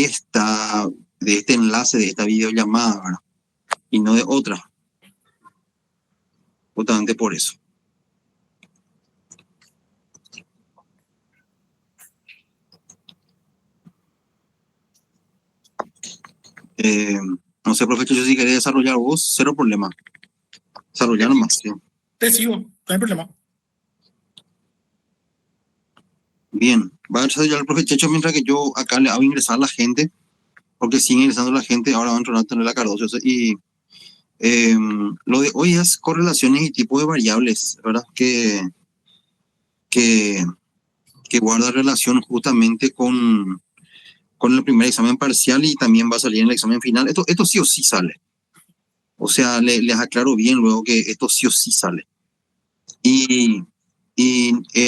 esta, de este enlace, de esta videollamada, ¿verdad? Y no de otra, justamente por eso. No sé, profe, yo si querés desarrollar vos, cero problema. Desarrollar nomás. ¿Sí? Te sigo, no hay problema. Bien, va a desarrollar el profe Checho mientras que yo acá le hago ingresar a la gente, porque sigue ingresando la gente, ahora va a entrar a tener la Cardoso. Y lo de hoy es correlaciones y tipo de variables, ¿verdad? Que, que guarda relación justamente con el primer examen parcial y también va a salir en el examen final. Esto sí o sí sale. O sea, les aclaro bien luego que esto sí o sí sale. Y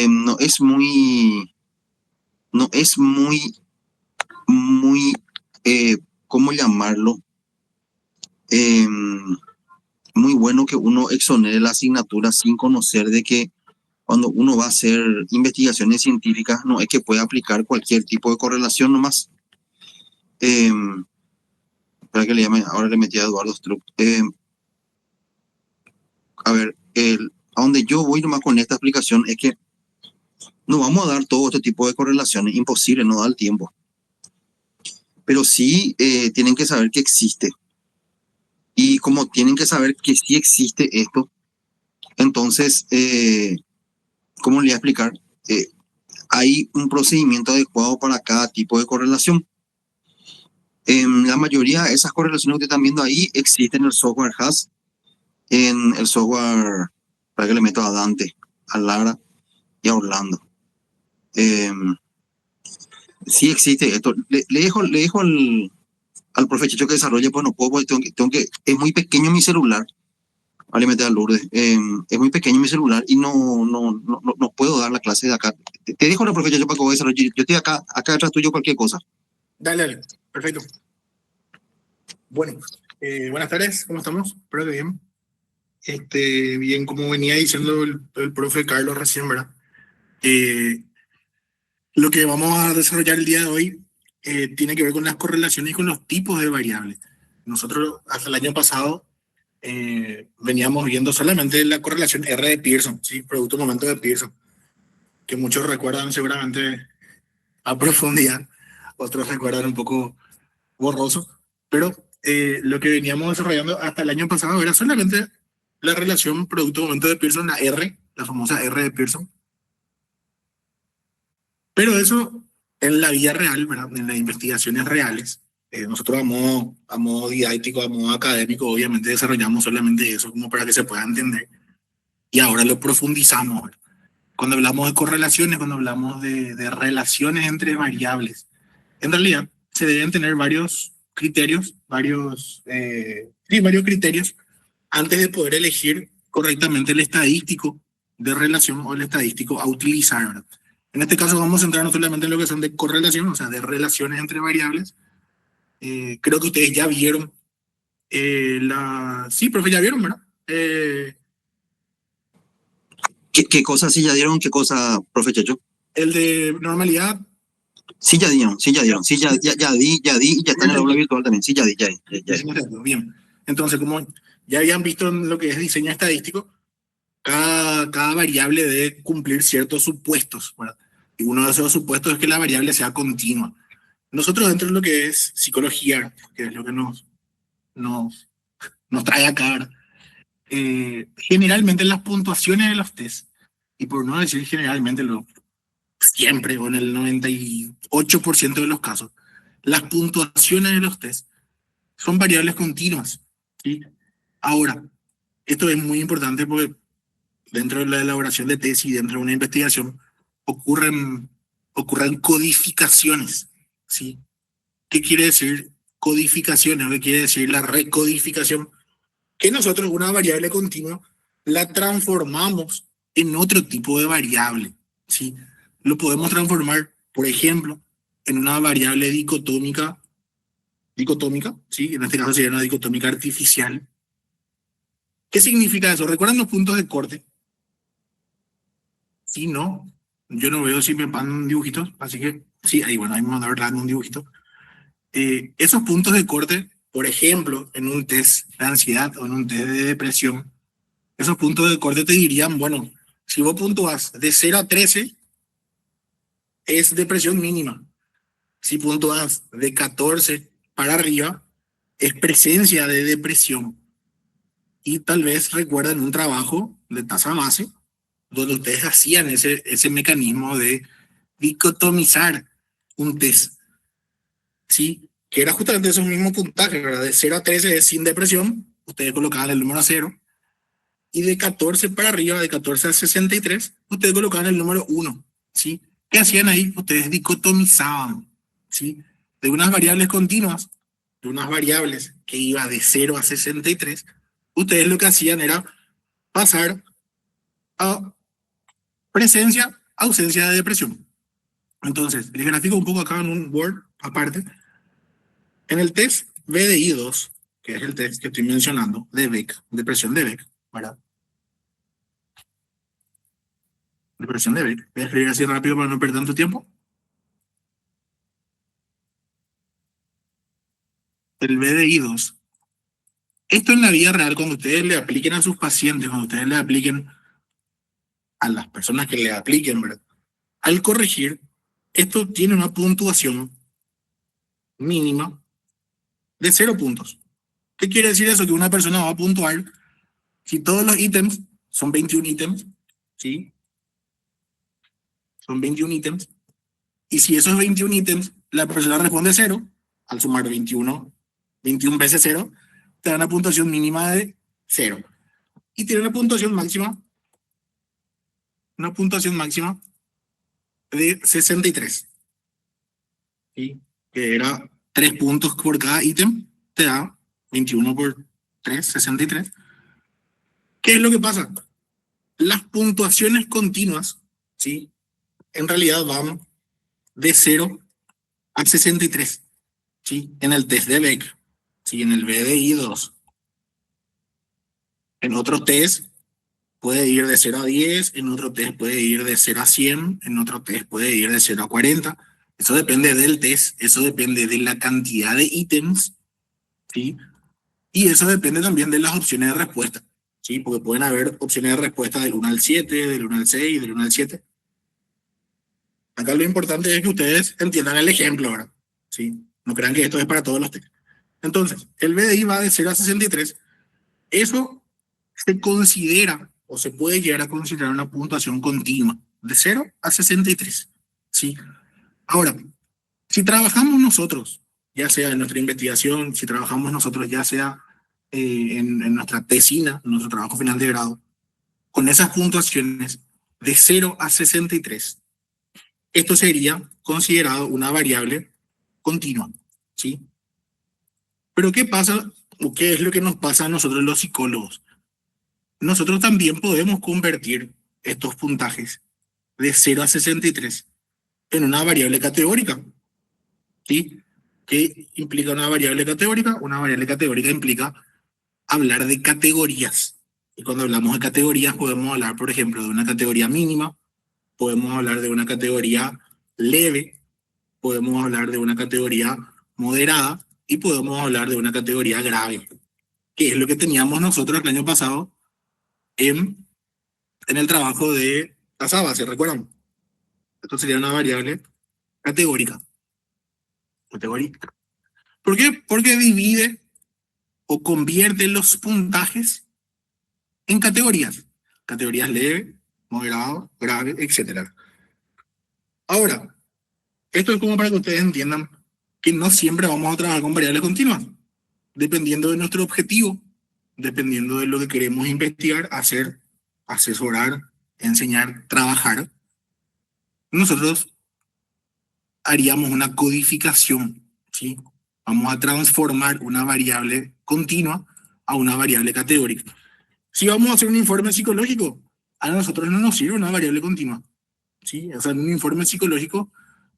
no es muy, ¿cómo llamarlo? Eh, Muy bueno que uno exonere la asignatura sin conocer de que cuando uno va a hacer investigaciones científicas no es que pueda aplicar cualquier tipo de correlación nomás. Para que le llame, ahora le metí a Eduardo Struck. A ver, a donde yo voy nomás con esta explicación es que no vamos a dar todo este tipo de correlaciones, imposible, no da el tiempo. Pero sí tienen que saber que existe. Y como tienen que saber que sí existe esto, entonces, ¿cómo le voy a explicar? Hay un procedimiento adecuado para cada tipo de correlación. La mayoría de esas correlaciones que están viendo ahí existen en el software HAS, en el software, para que le meto a Dante, a Lara y a Orlando. Sí existe esto. Le dejo al profe Chicho que desarrolle, pues no puedo, porque es muy pequeño mi celular. Vale, mete a Lourdes. Es muy pequeño mi celular y no puedo dar la clase de acá. Te dejo la profe Chicho para que vos desarrolles. Yo estoy acá detrás tuyo cualquier cosa. Dale, perfecto. Bueno, buenas tardes, ¿cómo estamos? Espero que bien. Bien, como venía diciendo el profe Carlos recién, ¿verdad? Lo que vamos a desarrollar el día de hoy tiene que ver con las correlaciones y con los tipos de variables. Nosotros hasta el año pasado veníamos viendo solamente la correlación R de Pearson, ¿sí? Producto momento de Pearson, que muchos recuerdan seguramente a profundidad, otros recuerdan un poco borroso, pero lo que veníamos desarrollando hasta el año pasado era solamente la relación producto momento de Pearson, la R, la famosa R de Pearson. Pero eso en la vida real, ¿verdad? En las investigaciones reales, nosotros a modo didáctico, a modo académico, obviamente desarrollamos solamente eso como para que se pueda entender. Y ahora lo profundizamos, ¿verdad? Cuando hablamos de correlaciones, cuando hablamos de relaciones entre variables, en realidad se deben tener varios criterios, varios criterios antes de poder elegir correctamente el estadístico de relación o el estadístico a utilizar, ¿verdad? En este caso vamos a centrarnos solamente en lo que son de correlación, o sea, de relaciones entre variables. Creo que ustedes ya vieron Sí, profe, ya vieron, ¿verdad? ¿Qué cosas sí ya dieron? ¿Qué cosa, profe Checho? El de normalidad. Sí ya dieron. Sí, ya di, y ya está en el aula virtual también. Sí, ya di. Bien. Entonces, como ya habían visto en lo que es diseño estadístico, cada variable debe cumplir ciertos supuestos, ¿verdad? Y uno de esos supuestos es que la variable sea continua. Nosotros dentro de lo que es psicología, que es lo que nos trae acá, ¿verdad? Generalmente las puntuaciones de los test, y por no decir generalmente, siempre o en el 98% de los casos, las puntuaciones de los test son variables continuas, ¿sí? Ahora, esto es muy importante porque dentro de la elaboración de tesis y dentro de una investigación ocurren codificaciones, ¿sí? ¿Qué quiere decir codificaciones? ¿Qué quiere decir la recodificación? Que nosotros una variable continua la transformamos en otro tipo de variable, ¿sí? Lo podemos transformar, por ejemplo, en una variable dicotómica, ¿sí? En este caso sería una dicotómica artificial. ¿Qué significa eso? ¿Recuerdan los puntos de corte? Sí, no. Yo no veo si me mandan dibujitos, así que sí, ahí bueno, ahí me mandaron un dibujito. Esos puntos de corte, por ejemplo, en un test de ansiedad o en un test de depresión, esos puntos de corte te dirían, bueno, si vos puntúas de 0 a 13, es depresión mínima. Si puntúas de 14 para arriba, es presencia de depresión. Y tal vez recuerden un trabajo de tasa base, donde ustedes hacían ese mecanismo de dicotomizar un test, ¿sí? Que era justamente esos mismos puntajes, ¿verdad? De 0 a 13 es sin depresión, ustedes colocaban el número 0, y de 14 para arriba, de 14 a 63, ustedes colocaban el número 1, ¿sí? ¿Qué hacían ahí? Ustedes dicotomizaban, ¿sí? De unas variables continuas, de unas variables que iba de 0 a 63, ustedes lo que hacían era pasar a presencia, ausencia de depresión. Entonces, les grafico un poco acá en un Word aparte. En el test BDI-2, que es el test que estoy mencionando, de Beck, depresión de Beck, ¿verdad? Depresión de Beck. Voy a escribir así rápido para no perder tanto tiempo. El BDI-2. Esto en la vida real, cuando ustedes le apliquen a sus pacientes, cuando ustedes le apliquen a las personas que le apliquen, ¿verdad? Al corregir, esto tiene una puntuación mínima de 0 puntos. ¿Qué quiere decir eso? Que una persona va a puntuar si todos los ítems son 21 ítems, ¿sí? Son 21 ítems. Y si esos 21 ítems, la persona responde 0, al sumar 21 veces 0, te da una puntuación mínima de 0. Y tiene una puntuación máxima de 63. ¿Sí? Que era 3 puntos por cada ítem, te da 21 por 3, 63. ¿Qué es lo que pasa? Las puntuaciones continuas, ¿sí? En realidad van de 0 a 63, ¿sí? En el test de Beck, ¿sí? En el BDI-2. En otros test puede ir de 0 a 10, en otro test puede ir de 0 a 100, en otro test puede ir de 0 a 40. Eso depende del test, eso depende de la cantidad de ítems, ¿sí? Y eso depende también de las opciones de respuesta, ¿sí? Porque pueden haber opciones de respuesta del 1 al 7, del 1 al 6, del 1 al 7. Acá lo importante es que ustedes entiendan el ejemplo, ¿verdad? ¿Sí? No crean que esto es para todos los test. Entonces, el BDI va de 0 a 63. Eso se considera o se puede llegar a considerar una puntuación continua de 0 a 63. ¿Sí? Ahora, si trabajamos nosotros, ya sea en nuestra investigación, si trabajamos nosotros ya sea en nuestra tesina, en nuestro trabajo final de grado, con esas puntuaciones de 0 a 63, esto sería considerado una variable continua, ¿sí? Pero ¿qué pasa o qué es lo que nos pasa a nosotros los psicólogos? Nosotros también podemos convertir estos puntajes de 0 a 63 en una variable categórica, ¿sí? ¿Qué implica una variable categórica? Una variable categórica implica hablar de categorías. Y cuando hablamos de categorías podemos hablar, por ejemplo, de una categoría mínima, podemos hablar de una categoría leve, podemos hablar de una categoría moderada y podemos hablar de una categoría grave, que es lo que teníamos nosotros el año pasado en el trabajo de tasa base, ¿recuerdan? Esto sería una variable categórica. Categórica. ¿Por qué? Porque divide o convierte los puntajes en categorías. Categorías leve, moderado, grave, etc. Ahora, esto es como para que ustedes entiendan que no siempre vamos a trabajar con variables continuas, dependiendo de nuestro objetivo, dependiendo de lo que queremos investigar, hacer, asesorar, enseñar, trabajar. Nosotros haríamos una codificación, ¿sí? Vamos a transformar una variable continua a una variable categórica. Si vamos a hacer un informe psicológico, a nosotros no nos sirve una variable continua, ¿sí? O sea, en un informe psicológico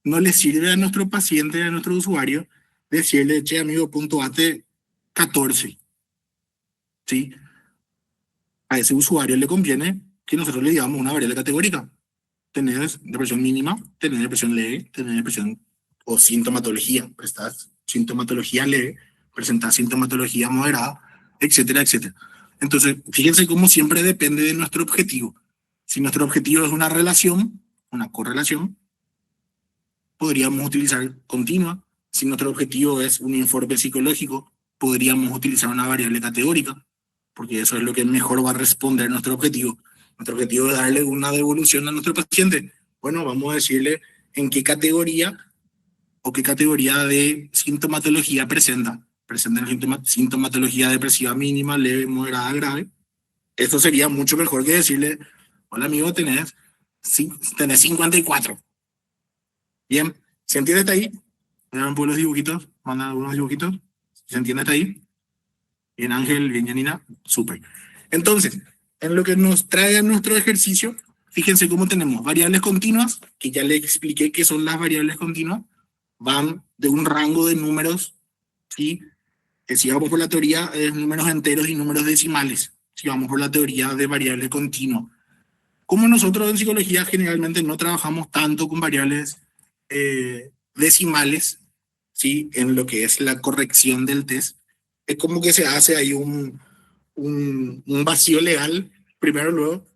no le sirve a nuestro paciente, a nuestro usuario, decirle, che, amigo, puntuate 14, ¿sí? A ese usuario le conviene que nosotros le digamos una variable categórica. Tener depresión mínima, tener depresión leve, tener depresión o sintomatología. ¿Estás? sintomatología leve, presenta sintomatología moderada, etcétera, etcétera. Entonces, fíjense cómo siempre depende de nuestro objetivo. Si nuestro objetivo es una relación, una correlación, podríamos utilizar continua. Si nuestro objetivo es un informe psicológico, podríamos utilizar una variable categórica, porque eso es lo que mejor va a responder a nuestro objetivo. Nuestro objetivo es darle una devolución a nuestro paciente. Bueno, vamos a decirle en qué categoría o qué categoría de sintomatología presenta. Presenta sintomatología depresiva mínima, leve, moderada, grave. Esto sería mucho mejor que decirle, hola amigo, tenés 54. Bien, ¿se entiende hasta ahí? Vean por los dibujitos, mandan algunos dibujitos. ¿Se entiende hasta ahí? Bien, Ángel, bien, Janina, súper. Entonces, en lo que nos trae a nuestro ejercicio, fíjense cómo tenemos variables continuas, que ya les expliqué qué son las variables continuas, van de un rango de números, ¿sí? Que si vamos por la teoría es números enteros y números decimales, si vamos por la teoría de variable continua. Como nosotros en psicología generalmente no trabajamos tanto con variables decimales, ¿sí? En lo que es la corrección del test, es como que se hace ahí un vacío legal, primero luego,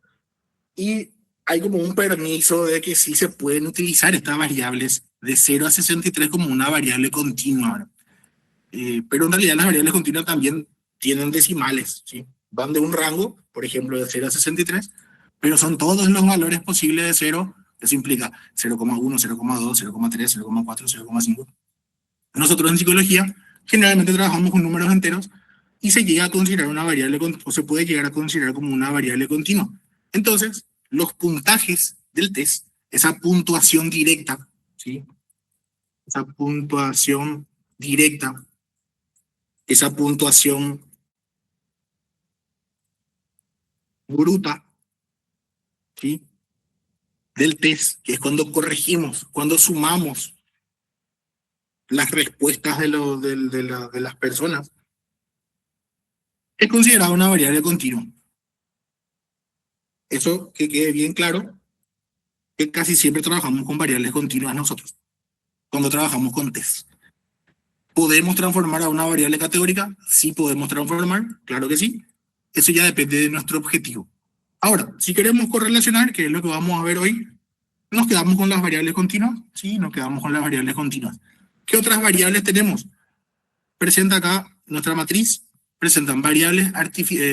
y hay como un permiso de que sí se pueden utilizar estas variables de 0 a 63 como una variable continua, ¿verdad? Pero en realidad las variables continuas también tienen decimales, ¿sí? Van de un rango, por ejemplo, de 0 a 63, pero son todos los valores posibles de 0. Eso implica 0,1, 0,2, 0,3, 0,4, 0,5. Nosotros en psicología generalmente trabajamos con números enteros y se llega a considerar una variable, o se puede llegar a considerar como una variable continua. Entonces, los puntajes del test, esa puntuación directa, ¿sí? Esa puntuación directa, esa puntuación bruta, ¿sí? Del test, que es cuando corregimos, cuando sumamos las respuestas de las personas, es considerada una variable continua. Eso que quede bien claro, que casi siempre trabajamos con variables continuas nosotros, cuando trabajamos con test. ¿Podemos transformar a una variable categórica? Sí podemos transformar, claro que sí. Eso ya depende de nuestro objetivo. Ahora, si queremos correlacionar, que es lo que vamos a ver hoy, nos quedamos con las variables continuas. Sí, nos quedamos con las variables continuas. ¿Qué otras variables tenemos? Presenta acá nuestra matriz, presentan variables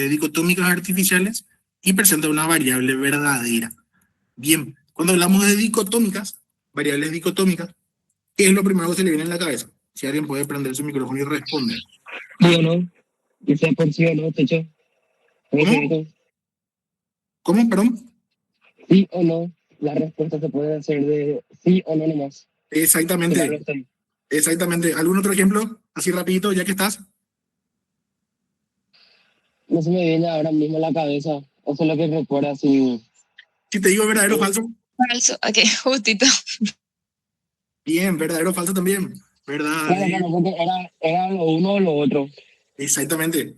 dicotómicas artificiales y presenta una variable verdadera. Bien, cuando hablamos de dicotómicas, variables dicotómicas, ¿qué es lo primero que se le viene en la cabeza? Si alguien puede prender su micrófono y responder. ¿Sí o no? Que sea por sí o no, techo. ¿Cómo? ¿Cómo, perdón? Sí o no. La respuesta se puede hacer de sí o no nomás. Exactamente, exactamente. ¿Algún otro ejemplo? Así rapidito, ya que estás. No se me viene ahora mismo a la cabeza. Eso es lo que recuerda así. Si te digo verdadero o falso. Falso, ok, justito. Bien, verdadero o falso también. Claro, Verdadero. claro, porque era lo uno o lo otro. Exactamente.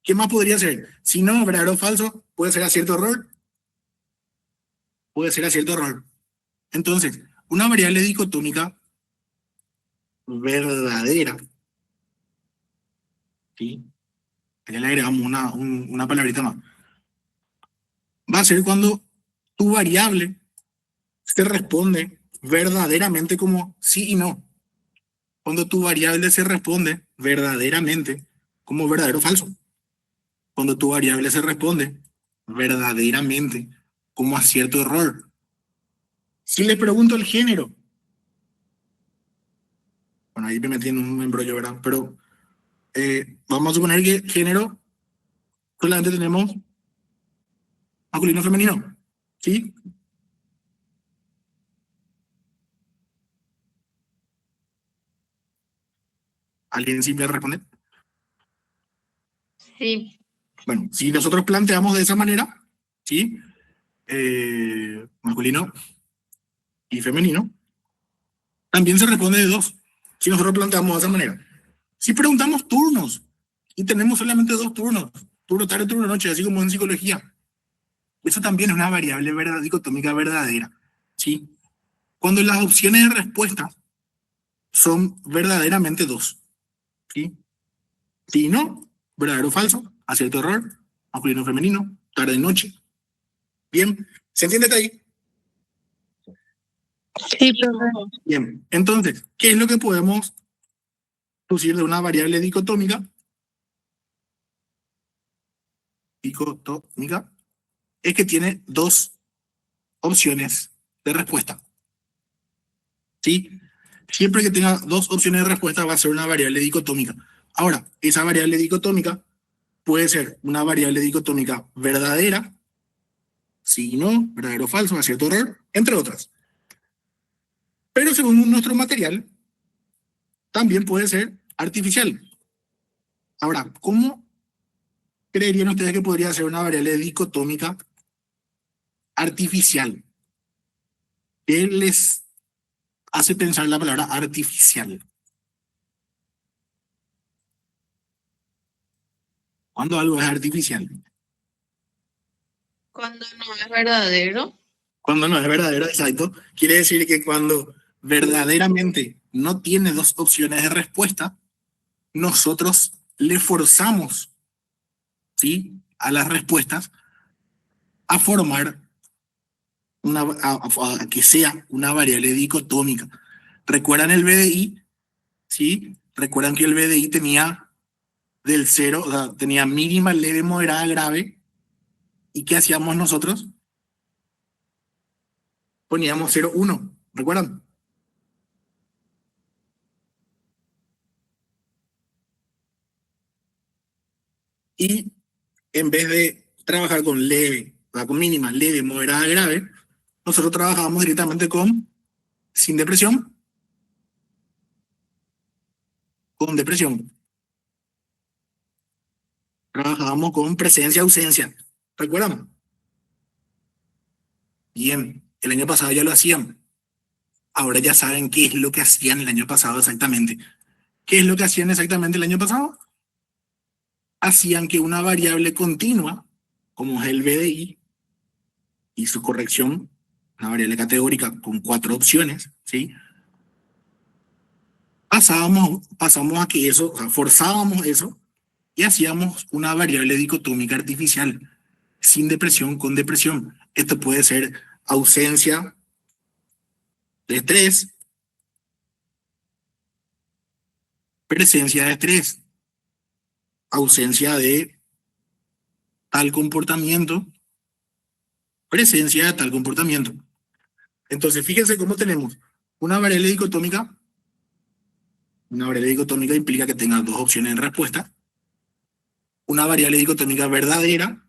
¿Qué más podría ser? Si no, verdadero o falso, puede ser acierto o error. Puede ser acierto o error. Entonces, una variable dicotómica verdadera, ¿sí? Ya le agregamos una palabrita más. Va a ser cuando tu variable se responde verdaderamente como sí y no. Cuando tu variable se responde verdaderamente como verdadero o falso. Cuando tu variable se responde verdaderamente como acierto o error. Si le pregunto el género, bueno, ahí me metí en un embrollo, ¿verdad? Pero vamos a suponer que género solamente tenemos masculino y femenino, ¿sí? ¿Alguien sí me responde? Sí. Bueno, si nosotros planteamos de esa manera, ¿sí? Masculino y femenino, también se responde de dos, si nosotros planteamos de esa manera. Si preguntamos turnos y tenemos solamente dos turnos, turno tarde, turno noche, así como en psicología, eso también es una variable dicotómica verdadera, ¿sí? Cuando las opciones de respuesta son verdaderamente dos. ¿Sí? Si no, verdadero o falso, acierto o error, masculino o femenino, tarde y noche. Bien, ¿se entiende hasta ahí? Sí, profe. Bien, entonces, ¿qué es lo que podemos deducir de una variable dicotómica? Dicotómica es que tiene dos opciones de respuesta. ¿Sí? Siempre que tenga dos opciones de respuesta va a ser una variable dicotómica. Ahora, esa variable dicotómica puede ser una variable dicotómica verdadera, sí y no, verdadero o falso, acierto o error, entre otras. Pero según nuestro material, también puede ser artificial. Ahora, ¿cómo creerían ustedes que podría ser una variable dicotómica artificial? ¿Qué les hace pensar la palabra artificial? ¿Cuándo algo es artificial? Cuando no es verdadero. Cuando no es verdadero, exacto. Quiere decir que cuando verdaderamente no tiene dos opciones de respuesta, nosotros le forzamos, ¿sí?, a las respuestas a formar a que sea una variable dicotómica. ¿Recuerdan el BDI? ¿Sí? ¿Recuerdan que el BDI tenía del cero, o sea, tenía mínima, leve, moderada, grave? ¿Y qué hacíamos nosotros? Poníamos 0, 1. ¿Recuerdan? Y en vez de trabajar con leve, o sea, con mínima, leve, moderada, grave, nosotros trabajábamos directamente con sin depresión, con depresión. Trabajábamos con presencia, ausencia. ¿Recuerdan? Bien, el año pasado ya lo hacían. Ahora ya saben qué es lo que hacían el año pasado exactamente. ¿Qué es lo que hacían exactamente el año pasado? Hacían que una variable continua, como es el BDI, y su corrección, una variable categórica con 4 opciones, ¿sí? Pasamos a que eso, o sea, forzábamos eso y hacíamos una variable dicotómica artificial, sin depresión, con depresión. Esto puede ser ausencia de estrés, presencia de estrés, ausencia de tal comportamiento, presencia de tal comportamiento. Entonces, fíjense cómo tenemos una variable dicotómica. Una variable dicotómica implica que tenga dos opciones de respuesta. Una variable dicotómica verdadera,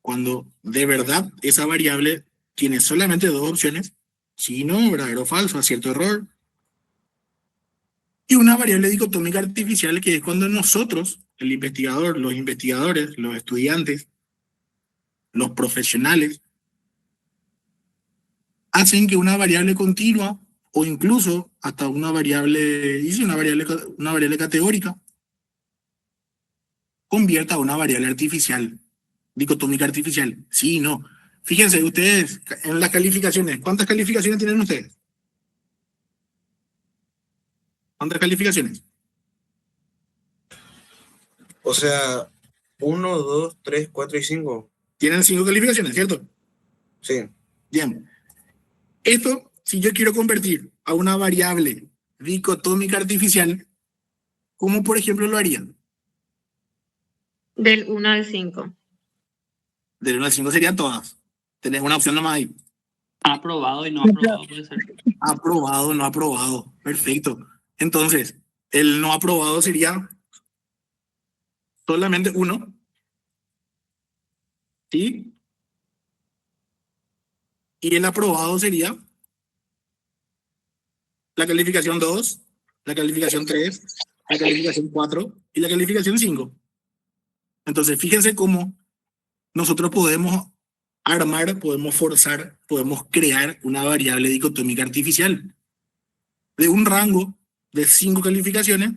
cuando de verdad esa variable tiene solamente dos opciones, sí, no, verdadero o falso, acierto o error. Y una variable dicotómica artificial, que es cuando nosotros, el investigador, los investigadores, los estudiantes, los profesionales, hacen que una variable continua o incluso hasta una variable, dice una variable categórica, convierta a una variable artificial, dicotómica artificial. Sí, no. Fíjense ustedes en las calificaciones. ¿Cuántas calificaciones tienen ustedes? ¿Cuántas calificaciones? O sea, 1, 2, 3, 4 y 5. Tienen 5 calificaciones, ¿cierto? Sí. Bien. Esto, si yo quiero convertir a una variable dicotómica artificial, ¿cómo por ejemplo lo harían? Del 1 al 5. Del 1 al 5 serían todas. Tenés una opción nomás ahí. Aprobado y no aprobado puede ser. Aprobado, no aprobado. Perfecto. Entonces, el no aprobado sería solamente 1. ¿Sí? Y el aprobado sería la calificación 2, la calificación 3, la calificación 4 y la calificación 5. Entonces, fíjense cómo nosotros podemos armar, podemos forzar, podemos crear una variable dicotómica artificial. De un rango de 5 calificaciones,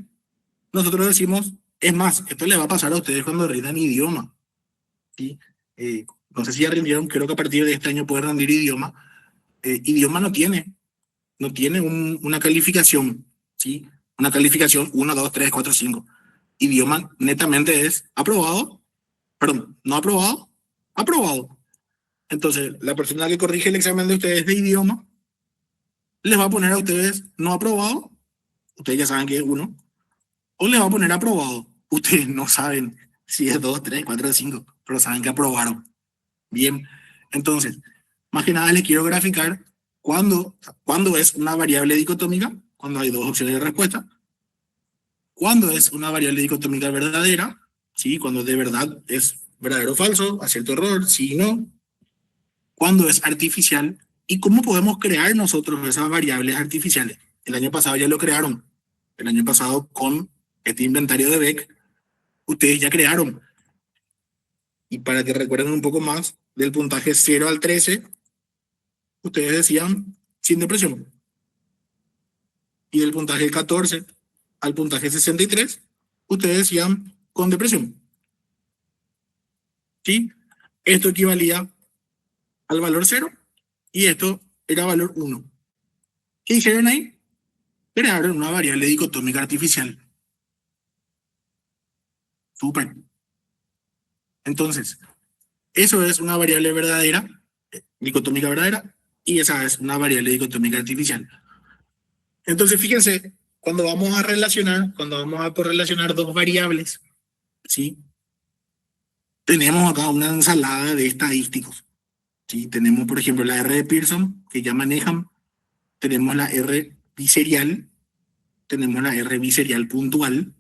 nosotros decimos, es más, esto le va a pasar a ustedes cuando rindan idioma. ¿Sí? No sé si ya rindieron, creo que a partir de este año pueden rendir idioma. Idioma no tiene una calificación ¿sí? Una calificación 1, 2, 3, 4, 5. Idioma netamente es aprobado, perdón, no aprobado, aprobado. Entonces, la persona que corrige el examen de ustedes de idioma les va a poner a ustedes no aprobado, ustedes ya saben que es 1, o les va a poner aprobado. Ustedes no saben si es 2, 3, 4, 5, pero saben que aprobaron. Bien, entonces, más que nada les quiero graficar cuándo es una variable dicotómica, cuando hay dos opciones de respuesta, cuándo es una variable dicotómica verdadera, ¿sí? Cuando de verdad es verdadero o falso, acierto o error, sí y no, cuándo es artificial y cómo podemos crear nosotros esas variables artificiales. El año pasado ya lo crearon, el año pasado con este inventario de Beck, ustedes ya crearon. Y para que recuerden un poco más, del puntaje 0 al 13, ustedes decían sin depresión. Y del puntaje 14 al puntaje 63, ustedes decían con depresión. ¿Sí? Esto equivalía al valor 0 y esto era valor 1. ¿Qué hicieron ahí? Crearon una variable dicotómica artificial. Súper. Entonces, eso es una variable verdadera, dicotómica verdadera, y esa es una variable dicotómica artificial. Entonces, fíjense, cuando vamos a correlacionar dos variables, ¿sí? Tenemos acá una ensalada de estadísticos, ¿sí? Tenemos, por ejemplo, la R de Pearson, que ya manejan, tenemos la R biserial, tenemos la R biserial puntual,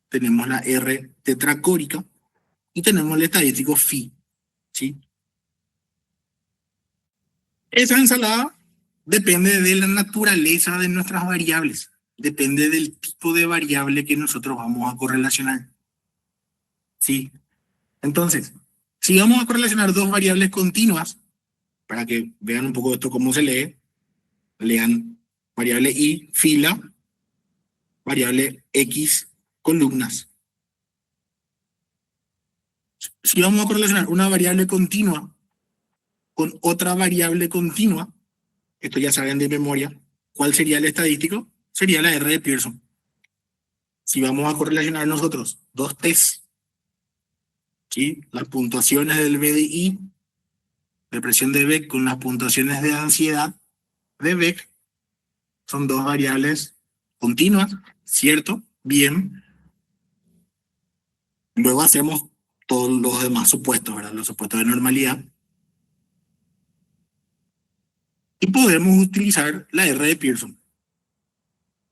tenemos la R tetracórica y tenemos el estadístico phi, ¿sí? Esa ensalada depende de la naturaleza de nuestras variables, depende del tipo de variable que nosotros vamos a correlacionar, ¿sí? Entonces, si vamos a correlacionar dos variables continuas, para que vean un poco esto cómo se lee, lean variable i, fila, variable x, columnas. Si vamos a correlacionar una variable continua con otra variable continua, esto ya saben de memoria, ¿cuál sería el estadístico? Sería la R de Pearson. Si vamos a correlacionar nosotros dos test, ¿sí? Las puntuaciones del BDI, depresión de Beck, con las puntuaciones de ansiedad de Beck, son dos variables continuas, ¿cierto? Bien. Luego hacemos todos los demás supuestos, ¿verdad? Los supuestos de normalidad. Y podemos utilizar la R de Pearson.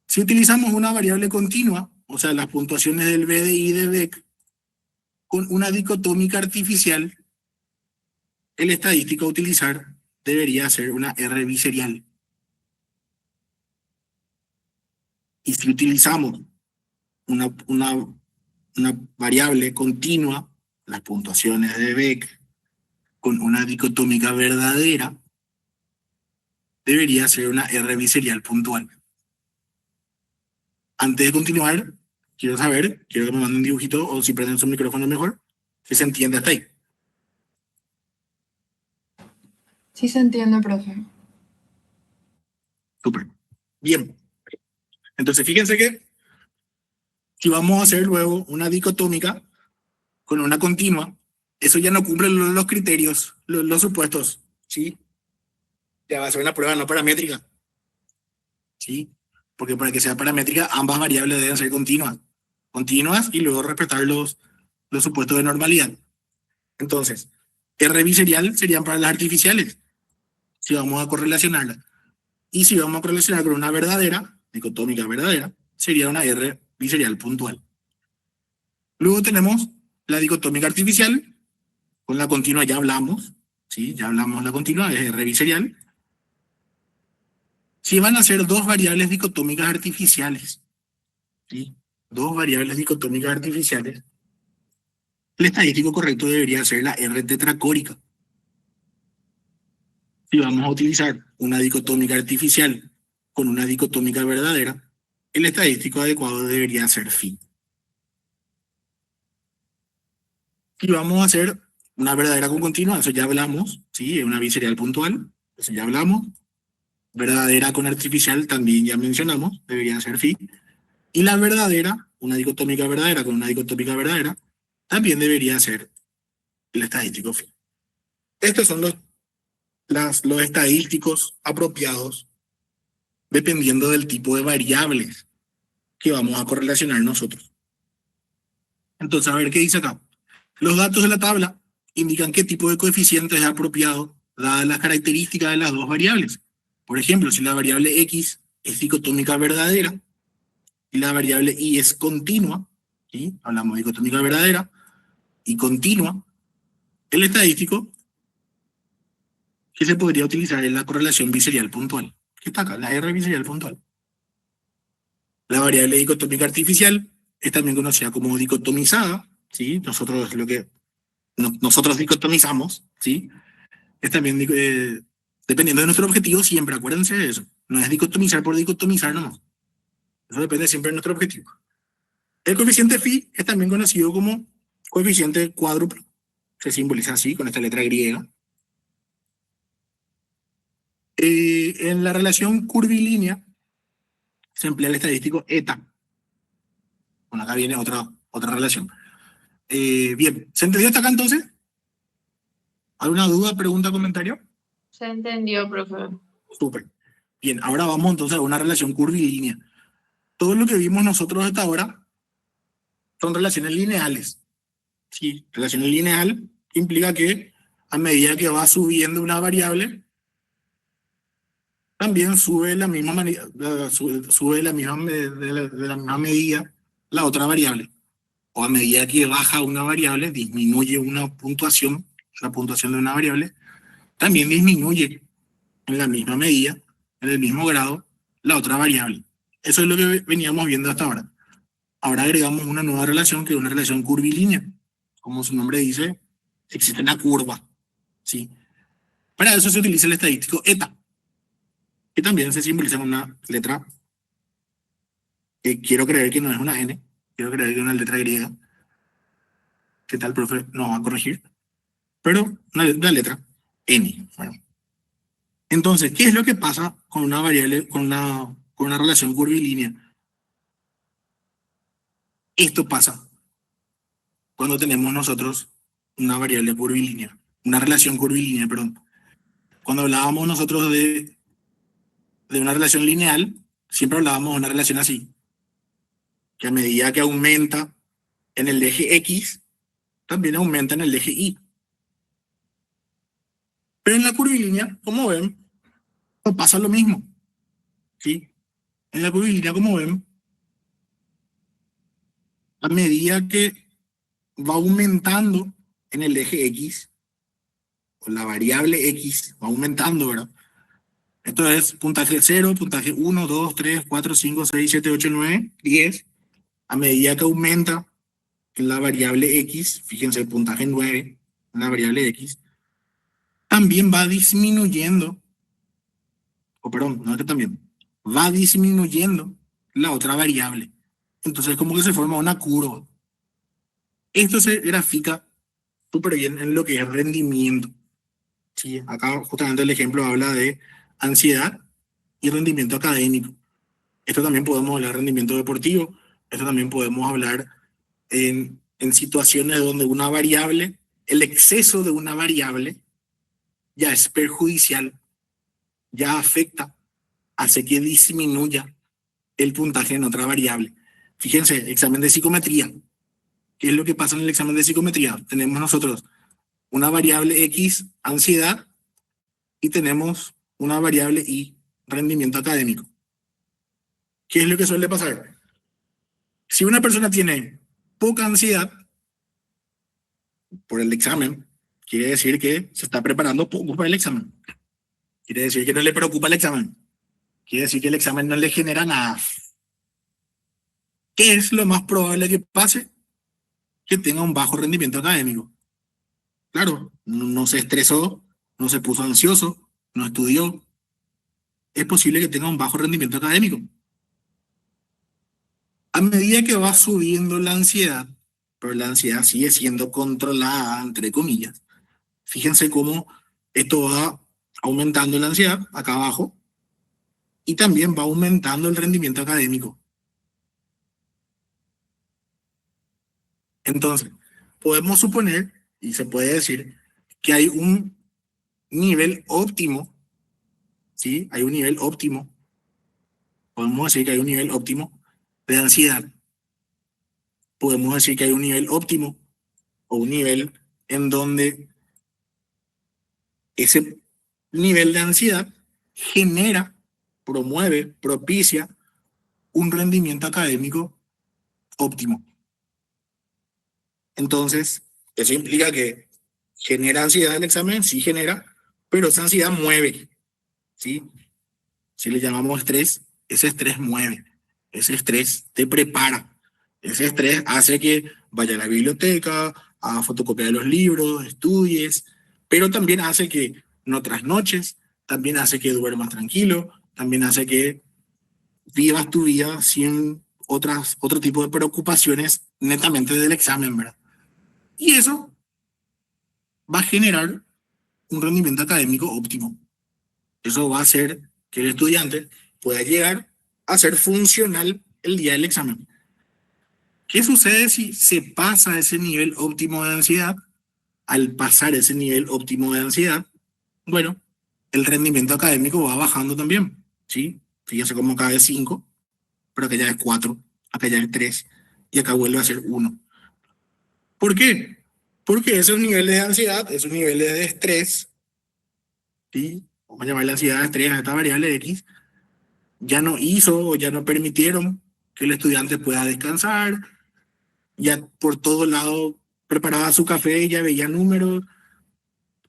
Si utilizamos una variable continua, o sea, las puntuaciones del BDI de Beck, con una dicotómica artificial, el estadístico a utilizar debería ser una R biserial. Y si utilizamos una variable continua, las puntuaciones de Beck, con una dicotómica verdadera, debería ser una R biserial puntual. Antes de continuar, quiero que me manden un dibujito o si prenden su micrófono mejor, que se entienda hasta ahí. Sí se entiende, profe. Súper. Bien. Entonces, fíjense que si vamos a hacer luego una dicotómica con una continua, eso ya no cumple los criterios, los supuestos, ¿sí? Ya va a ser una prueba no paramétrica, ¿sí? Porque para que sea paramétrica, ambas variables deben ser continuas y luego respetar los supuestos de normalidad. Entonces, R biserial serían para las artificiales, si vamos a correlacionarla. Y si vamos a correlacionar con una verdadera, dicotómica verdadera, sería una R biserial puntual. Luego tenemos la dicotómica artificial, con la continua ya hablamos, ¿sí? Ya hablamos la continua, es R biserial. Si van a ser dos variables dicotómicas artificiales, ¿sí? Dos variables dicotómicas artificiales, el estadístico correcto debería ser la R tetracórica. Si vamos a utilizar una dicotómica artificial con una dicotómica verdadera, el estadístico adecuado debería ser phi. Si vamos a hacer una verdadera con continua, eso ya hablamos, ¿sí? Una biserial puntual, eso ya hablamos. verdadera con artificial también ya mencionamos, debería ser phi. Y la verdadera, una dicotómica verdadera con una dicotómica verdadera, también debería ser el estadístico phi. Estos son los estadísticos apropiados dependiendo del tipo de variables que vamos a correlacionar nosotros. Entonces, a ver qué dice acá. Los datos de la tabla indican qué tipo de coeficiente es apropiado dadas las características de las dos variables. Por ejemplo, si la variable x es dicotómica verdadera y la variable y es continua, ¿sí? Hablamos de dicotómica verdadera y continua, el estadístico que se podría utilizar es la correlación biserial puntual, que está acá, la R biserial puntual. La variable dicotómica artificial es también conocida como dicotomizada, ¿sí? Nosotros nosotros dicotomizamos, ¿sí? Es también, dependiendo de nuestro objetivo, siempre acuérdense de eso. No es dicotomizar por dicotomizar nomás. Eso depende siempre de nuestro objetivo. El coeficiente phi es también conocido como coeficiente cuádruplo. Se simboliza así, con esta letra griega. En la relación curvilínea se emplea el estadístico eta. Bueno, acá viene otra relación. Bien, ¿se entendió hasta acá entonces? ¿Alguna duda, pregunta, comentario? Se entendió, profe. Súper. Bien, ahora vamos entonces a una relación curvilínea. Todo lo que vimos nosotros hasta ahora son relaciones lineales. Sí, relación lineal implica que a medida que va subiendo una variable, también sube la misma sube de la misma medida la otra variable. O a medida que baja una variable, disminuye la puntuación de una variable, también disminuye en la misma medida, en el mismo grado, la otra variable. Eso es lo que veníamos viendo hasta ahora. Ahora agregamos una nueva relación que es una relación curvilínea. Como su nombre dice, existe una curva, ¿sí? Para eso se utiliza el estadístico eta, que también se simboliza con una letra que quiero creer que no es una N, quiero creer que es una letra griega. ¿Qué tal, profe? Nos va a corregir. Pero una letra N. Bueno. Entonces, ¿qué es lo que pasa con una variable, con una relación curvilínea? Esto pasa cuando tenemos nosotros una variable curvilínea, una relación curvilínea, perdón. Cuando hablábamos nosotros de una relación lineal, siempre hablábamos de una relación así, que a medida que aumenta en el eje X, también aumenta en el eje Y. Pero en la curvilínea, como ven, no pasa lo mismo, ¿sí? En la curvilínea, como ven, a medida que va aumentando en el eje X, o la variable X va aumentando, ¿verdad? Esto es puntaje 0, puntaje 1, 2, 3, 4, 5, 6, 7, 8, 9, 10. A medida que aumenta en la variable X, fíjense el puntaje 9 en la variable X, también va disminuyendo, o perdón, no es que también, va disminuyendo la otra variable. Entonces como que se forma una curva. Esto se grafica súper bien en lo que es rendimiento. Sí, acá justamente el ejemplo habla de ansiedad y rendimiento académico. Esto también podemos hablar de rendimiento deportivo. Esto también podemos hablar en situaciones donde una variable, el exceso de una variable ya es perjudicial, ya afecta, hace que disminuya el puntaje en otra variable. Fíjense, examen de psicometría. ¿Qué es lo que pasa en el examen de psicometría? Tenemos nosotros una variable X, ansiedad, y tenemos una variable Y, rendimiento académico. ¿Qué es lo que suele pasar? Si una persona tiene poca ansiedad por el examen, quiere decir que se está preparando poco para el examen. Quiere decir que no le preocupa el examen. Quiere decir que el examen no le genera nada. ¿Qué es lo más probable que pase? Que tenga un bajo rendimiento académico. Claro, no se estresó, no se puso ansioso, no estudió. Es posible que tenga un bajo rendimiento académico. A medida que va subiendo la ansiedad, pero la ansiedad sigue siendo controlada, entre comillas, fíjense cómo esto va aumentando la ansiedad acá abajo, y también va aumentando el rendimiento académico. Entonces, podemos suponer, y se puede decir, que hay un nivel óptimo, ¿sí? Hay un nivel óptimo, podemos decir que hay un nivel óptimo de ansiedad. Podemos decir que hay un nivel óptimo o un nivel en donde ese nivel de ansiedad genera, promueve, propicia un rendimiento académico óptimo. Entonces, eso implica que genera ansiedad el examen, sí genera, pero esa ansiedad mueve, ¿sí? Si le llamamos estrés, ese estrés mueve, ese estrés te prepara, ese estrés hace que vaya a la biblioteca, a fotocopiar los libros, estudies, pero también hace que no trasnoches, también hace que duermas tranquilo, también hace que vivas tu vida sin otro tipo de preocupaciones netamente del examen, ¿verdad? Y eso va a generar un rendimiento académico óptimo. Eso va a hacer que el estudiante pueda llegar a ser funcional el día del examen. ¿Qué sucede si se pasa ese nivel óptimo de ansiedad? Al pasar ese nivel óptimo de ansiedad, bueno, el rendimiento académico va bajando también, ¿sí? Fíjense cómo acá es 5, pero acá ya es 4, acá ya es 3 y acá vuelve a ser 1. ¿Por qué? Porque esos niveles de ansiedad, esos niveles de estrés, ¿sí? Vamos a llamarle ansiedad de estrés a esta variable X, ya no hizo o ya no permitieron que el estudiante pueda descansar, ya por todo lado preparaba su café, ya veía números,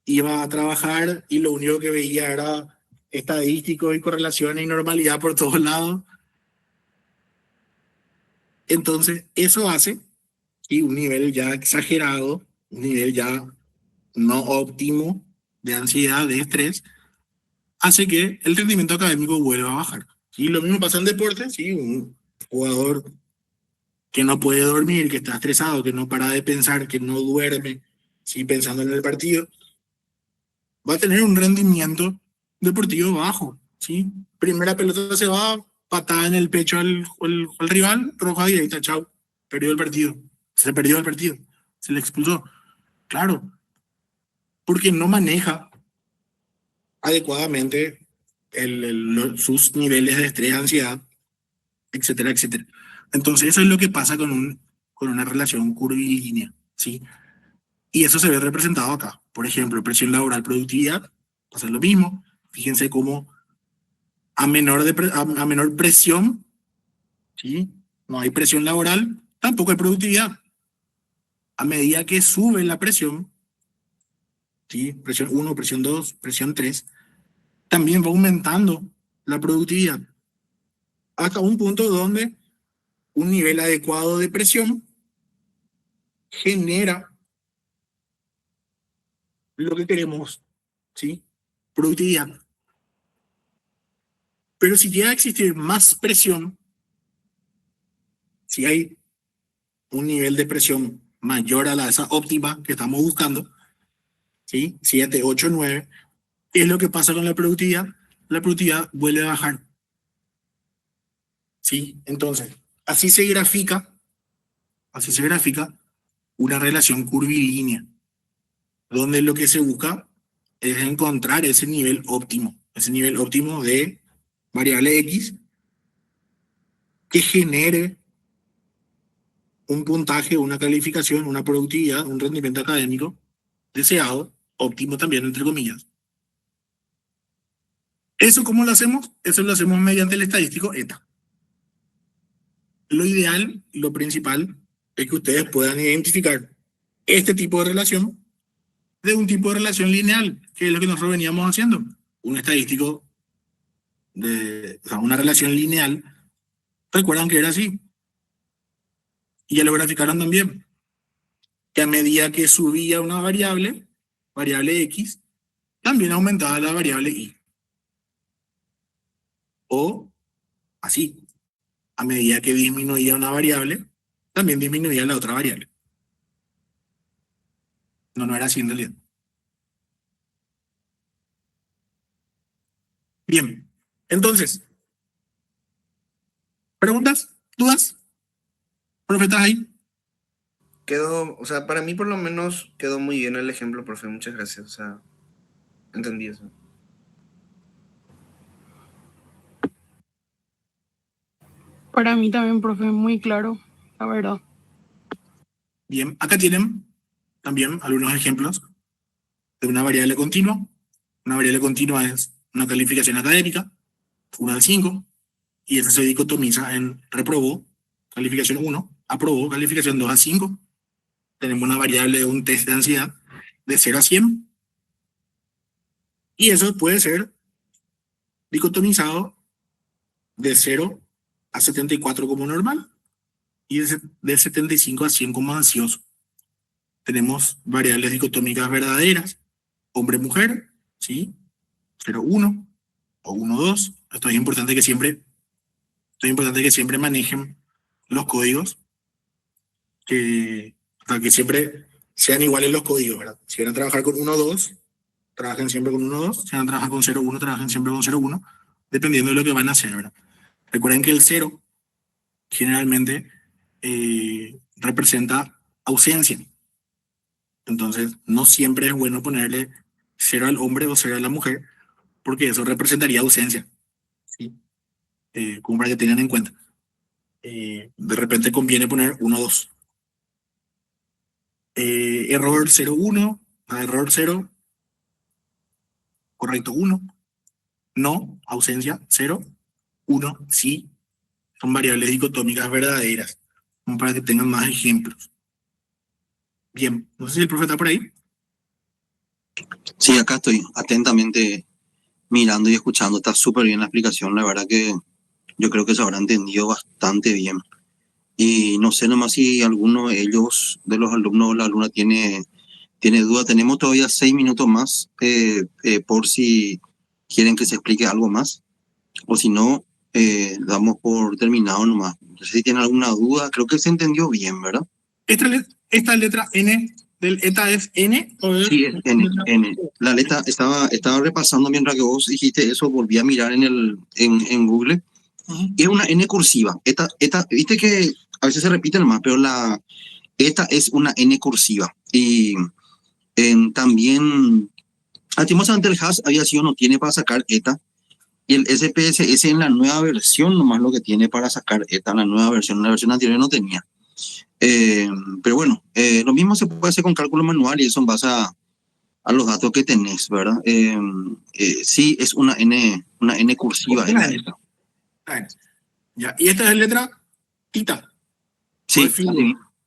iba a trabajar y lo único que veía era estadísticos y correlaciones y normalidad por todos lados. Entonces, eso hace que un nivel ya exagerado, un nivel ya no óptimo de ansiedad, de estrés, hace que el rendimiento académico vuelva a bajar. Y lo mismo pasa en deportes, ¿sí? Un jugador que no puede dormir, que está estresado, que no para de pensar, que no duerme, ¿sí? Pensando en el partido, va a tener un rendimiento deportivo bajo, ¿sí? Primera pelota se va, patada en el pecho al rival, roja directa, chao, perdió el partido, se perdió el partido, se le expulsó. Claro, porque no maneja adecuadamente sus niveles de estrés, ansiedad, etcétera, etcétera. Entonces eso es lo que pasa con una relación curvilínea, ¿sí? Y eso se ve representado acá. Por ejemplo, presión laboral, productividad, pasa lo mismo. Fíjense cómo a menor presión, ¿sí? No hay presión laboral, tampoco hay productividad. A medida que sube la presión, ¿sí? Presión 1, presión 2, presión 3, también va aumentando la productividad. Hasta un punto donde un nivel adecuado de presión genera lo que queremos, ¿sí? Productividad. Pero si llega a existir más presión, si hay un nivel de presión mayor a esa óptima que estamos buscando, ¿sí? 7, 8, 9, ¿qué es lo que pasa con la productividad? La productividad vuelve a bajar, ¿sí? Entonces, así se grafica una relación curvilínea, donde lo que se busca es encontrar ese nivel óptimo de variable X que genere un puntaje, una calificación, una productividad, un rendimiento académico deseado, óptimo también, entre comillas. ¿Eso cómo lo hacemos? Eso lo hacemos mediante el estadístico ETA. Lo ideal, lo principal, es que ustedes puedan identificar este tipo de relación de un tipo de relación lineal, que es lo que nosotros veníamos haciendo. Un estadístico o sea, una relación lineal. Recuerdan que era así. Y ya lo graficaron también. Que a medida que subía una variable X, también aumentaba la variable Y. O así. A medida que disminuía una variable, también disminuía la otra variable. No, no era así en realidad. Bien, entonces, ¿Preguntas? ¿Dudas? ¿Profe, estás ahí? Quedó, o sea, para mí por lo menos quedó muy bien el ejemplo, profe. Muchas gracias. O sea, entendí eso. Para mí también, profe, muy claro, la verdad. Bien, acá tienen también algunos ejemplos de una variable continua. Una variable continua es una calificación académica, 1 al 5, y eso se dicotomiza en reprobó, calificación 1, aprobó, calificación 2 a 5. Tenemos una variable de un test de ansiedad de 0 a 100, y eso puede ser dicotomizado de 0 a 74 como normal y del 75 a 100 como ansioso. Tenemos variables dicotómicas verdaderas, hombre-mujer, ¿sí? 0, 1 o 1, 2. Esto es importante que siempre manejen los códigos, que siempre sean iguales los códigos, ¿verdad? Si van a trabajar con 1, 2, trabajen siempre con 1, 2. Si van a trabajar con 0, 1, trabajen siempre con 0, 1, dependiendo de lo que van a hacer, ¿verdad? Recuerden que el 0 generalmente representa ausencia. Entonces, no siempre es bueno ponerle 0 al hombre o 0 a la mujer, porque eso representaría ausencia, ¿sí? Como para que tengan en cuenta. De repente conviene poner 1, 2. Error 0, 1, error 0, correcto 1, no, ausencia 0, 1, sí. Son variables dicotómicas verdaderas, como para que tengan más ejemplos. Bien, no sé si el profe está por ahí. Sí, acá estoy atentamente mirando y escuchando. Está súper bien la explicación. La verdad que yo creo que se habrá entendido bastante bien. Y no sé nomás si alguno de ellos, de los alumnos o la alumna, tiene duda. Tenemos todavía 6 minutos más por si quieren que se explique algo más. O si no, damos por terminado nomás. No sé si tienen alguna duda. Creo que se entendió bien, ¿verdad? Esta letra N del ETA es N o es... Sí, es N. La letra estaba repasando mientras que vos dijiste eso, volví a mirar en Google. Y es una N cursiva. Viste que a veces se repiten más, pero esta es una N cursiva. Y también, lastimosamente el hash había sido no tiene para sacar ETA. Y el SPSS en la nueva versión nomás lo que tiene para sacar ETA, en la nueva versión. En la versión anterior no tenía. Pero bueno, lo mismo se puede hacer con cálculo manual y eso en base a los datos que tenés, ¿verdad? Sí, es una N cursiva. Es la ETA. Ya, y esta es letra tita. Sí,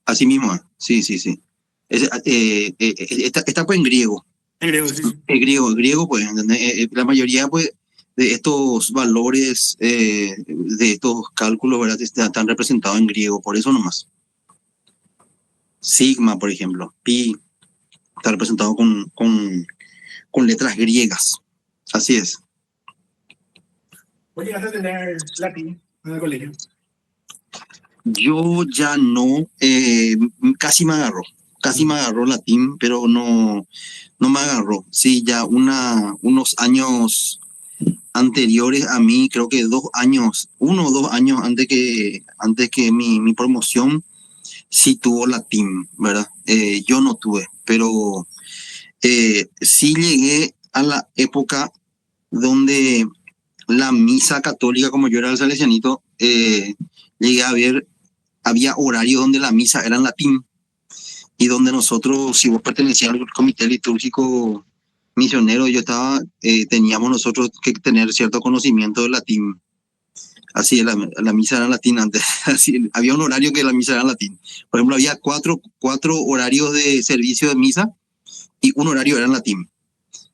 así mismo. Sí, sí, sí. Está pues en griego. En griego, sí. En griego, pues, ¿entendés? La mayoría, pues, de estos valores, de estos cálculos, ¿verdad? Están representados en griego, por eso nomás. Sigma, por ejemplo, pi, está representado con letras griegas. Así es. ¿Vos llegaste a tener latín en el colegio? Yo ya no, casi me agarró latín, pero no me agarró. Sí, ya unos años anteriores a mí, creo que 1 o 2 años antes que mi promoción, sí tuvo latín, ¿verdad? Yo no tuve, pero sí llegué a la época donde la misa católica, como yo era el salesianito, llegué a ver, había horarios donde la misa era en latín y donde nosotros, si vos pertenecías al comité litúrgico misionero, teníamos nosotros que tener cierto conocimiento del latín. Así, la misa era en latín antes. Así, había un horario que la misa era en latín. Por ejemplo, había cuatro horarios de servicio de misa y un horario era en latín.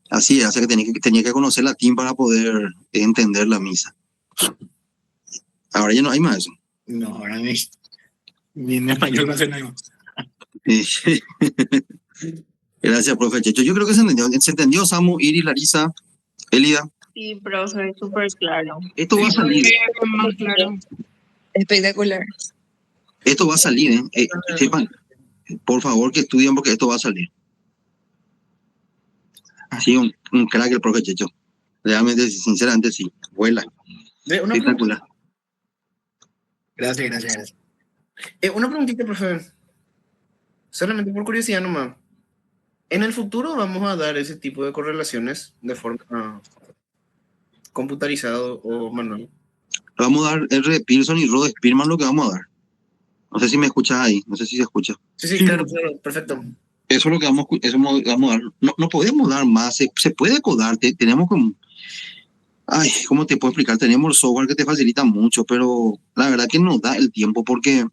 Así era, o sea que tenía que conocer latín para poder entender la misa. Ahora ya no hay más eso. No, ahora ni en español no hace nada. Gracias, profe Checho. Yo creo que se entendió, Samu, Iris, Larisa, Elida. Sí, profe, súper claro. Esto va a salir. Más claro. Espectacular. Esto va a salir, sepan, por favor que estudien porque esto va a salir. Sí, un crack el profe Checho. Realmente, sinceramente, sí. Vuela. Una Espectacular. Gracias. Una preguntita, profe. Solamente por curiosidad nomás. ¿En el futuro vamos a dar ese tipo de correlaciones de forma computarizada o manual? Le vamos a dar R de Pearson y Rho de Spearman lo que vamos a dar. No sé si me escuchas ahí, no sé si se escucha. Sí, Sí, claro, perfecto. Eso es lo que vamos a dar. No podemos dar más, se puede codar, tenemos como... Ay, ¿cómo te puedo explicar? Tenemos el software que te facilita mucho, pero la verdad que nos da el tiempo porque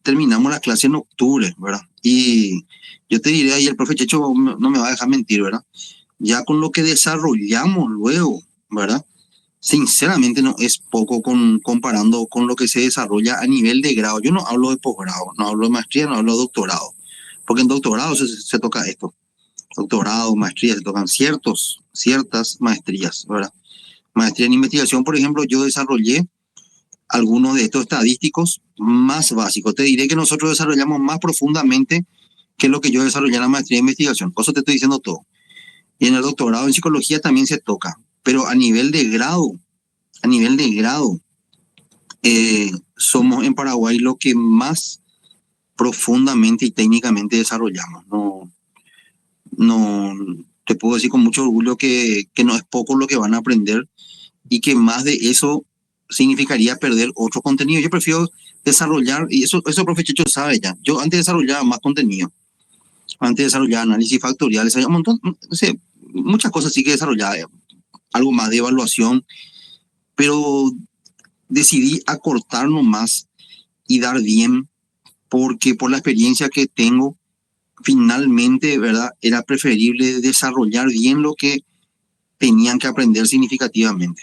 terminamos la clase en octubre, ¿verdad? Y yo te diré ahí, el profe Checho no me va a dejar mentir, ¿verdad? Ya con lo que desarrollamos luego, ¿verdad? Sinceramente no es poco comparando con lo que se desarrolla a nivel de grado. Yo no hablo de posgrado, no hablo de maestría, no hablo de doctorado, porque en doctorado se toca esto. Doctorado, maestría, se tocan ciertas maestrías, ¿verdad? Maestría en investigación, por ejemplo, yo desarrollé algunos de estos estadísticos más básicos. Te diré que nosotros desarrollamos más profundamente que lo que yo desarrollé en la maestría de investigación. Por eso te estoy diciendo todo. Y en el doctorado en psicología también se toca, pero a nivel de grado, somos en Paraguay lo que más profundamente y técnicamente desarrollamos. No, te puedo decir con mucho orgullo que no es poco lo que van a aprender y que más de eso significaría perder otro contenido. Yo prefiero desarrollar, y eso profe Checho sabe ya. Yo antes desarrollaba más contenido, antes desarrollaba análisis factoriales, hay un montón, no sé, muchas cosas sí que desarrollaba, algo más de evaluación, pero decidí acortarnos más y dar bien, porque por la experiencia que tengo, finalmente, ¿verdad? Era preferible desarrollar bien lo que tenían que aprender significativamente.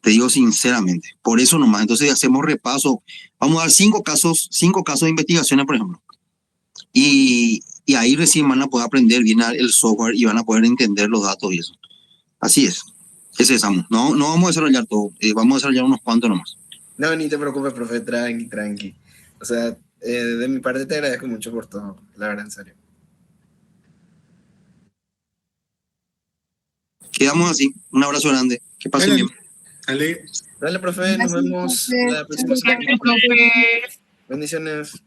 Te digo sinceramente, por eso nomás. Entonces hacemos repaso. Vamos a dar cinco casos de investigaciones, por ejemplo. Y ahí recién van a poder aprender bien el software y van a poder entender los datos y eso. Así es. Ese es, Samu. No vamos a desarrollar todo. Vamos a desarrollar unos cuantos nomás. No, ni te preocupes, profe, tranqui. O sea, de mi parte te agradezco mucho por todo, la verdad, en serio. Quedamos así. Un abrazo grande. Que pasen bien. Dale. Dale, profe, nos vemos la próxima semana. Profe. Bendiciones.